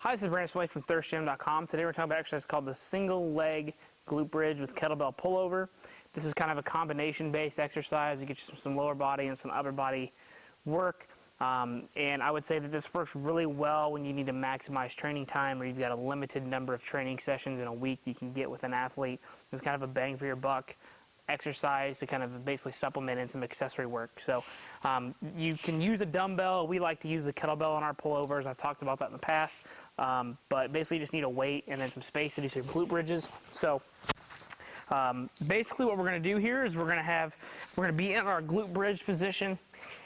Hi, this is Brandon Smalley from thirstgym.com. Today we're talking about an exercise called the single leg glute bridge with kettlebell pullover. This is kind of a combination based exercise. You get you some lower body and some upper body work. And I would say that this works really well when you need to maximize training time, or you've got a limited number of training sessions in a week you can get with an athlete. It's kind of a bang for your buck exercise to kind of basically supplement in some accessory work. So you can use a dumbbell. We like to use the kettlebell on our pullovers. I've talked about that in the past. But basically you just need a weight and then some space to do some glute bridges. So basically what we're going to do here is we're going to be in our glute bridge position,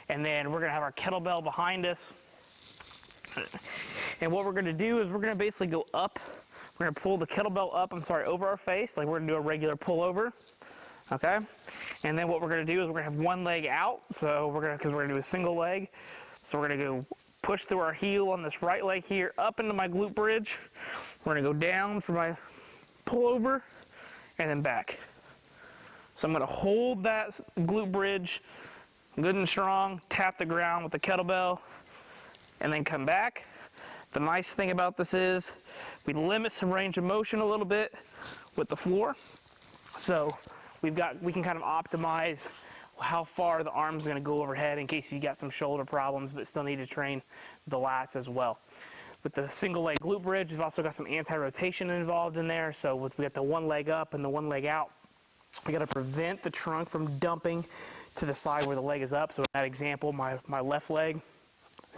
and then we're going to have our kettlebell behind us. And what we're going to do is we're going to basically go up. We're going to pull the kettlebell up, over our face, like we're going to do a regular pullover. Okay? And then what we're going to do is we're going to have one leg out. So because we're going to do a single leg. So we're going to go push through our heel on this right leg here, up into my glute bridge. We're going to go down for my pullover, and then back. So I'm going to hold that glute bridge good and strong, tap the ground with the kettlebell, and then come back. The nice thing about this is we limit some range of motion a little bit with the floor. So we can kind of optimize how far the arm's going to go overhead in case you got some shoulder problems but still need to train the lats as well. With the single leg glute bridge, we've also got some anti-rotation involved in there. So we got the one leg up and the one leg out. We got to prevent the trunk from dumping to the side where the leg is up. So in that example, my left leg,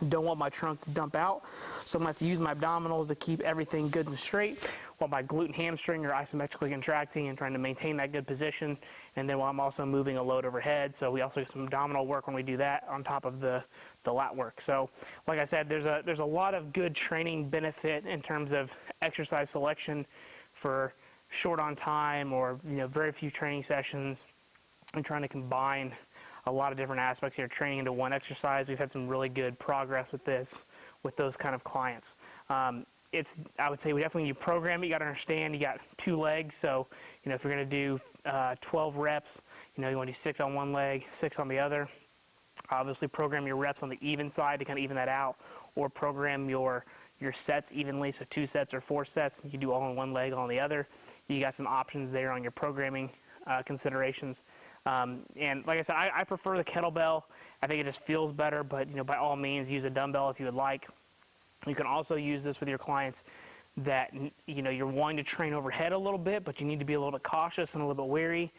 don't want my trunk to dump out. So I'm going to have to use my abdominals to keep everything good and straight, while my glute and hamstring are isometrically contracting and trying to maintain that good position. And then while I'm also moving a load overhead. So we also get some abdominal work when we do that on top of the lat work. So like I said, there's a lot of good training benefit in terms of exercise selection for short on time, or very few training sessions. I'm trying to combine a lot of different aspects here, training into one exercise. We've had some really good progress with this, with those kind of clients. I would say we definitely, you program it, you got to understand you got two legs. So, if you're going to do 12 reps, you want to do 6 on one leg, 6 on the other. Obviously program your reps on the even side to kind of even that out, or program your sets evenly, so 2 sets or 4 sets. You can do all on one leg, all on the other. You got some options there on your programming considerations. And like I said, I prefer the kettlebell. I think it just feels better, but by all means use a dumbbell if you would like. You can also use this with your clients that you're wanting to train overhead a little bit, but you need to be a little bit cautious and a little bit wary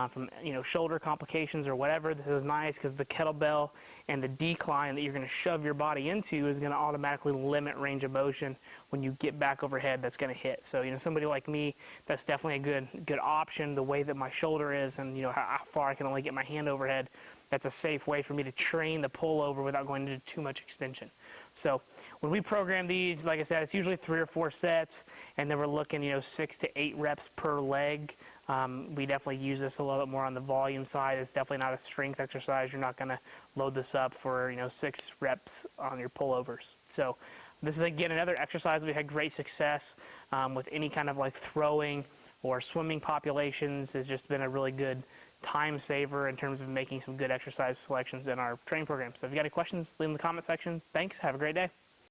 from shoulder complications or whatever. This is nice because the kettlebell and the decline that you're going to shove your body into is going to automatically limit range of motion when you get back overhead. That's going to hit. So somebody like me, that's definitely a good option. The way that my shoulder is, and how far I can only get my hand overhead, that's a safe way for me to train the pullover without going into too much extension. So when we program these, like I said, it's usually 3 or 4 sets, and then we're looking 6 to 8 reps per leg. We definitely use this a little bit more on the volume side. It's definitely not a strength exercise. You're not going to load this up for 6 reps on your pullovers. So this is again another exercise that we had great success with any kind of like throwing or swimming populations. It's just been a really good time saver in terms of making some good exercise selections in our training program. So if you got any questions, leave them in the comment section. Thanks. Have a great day.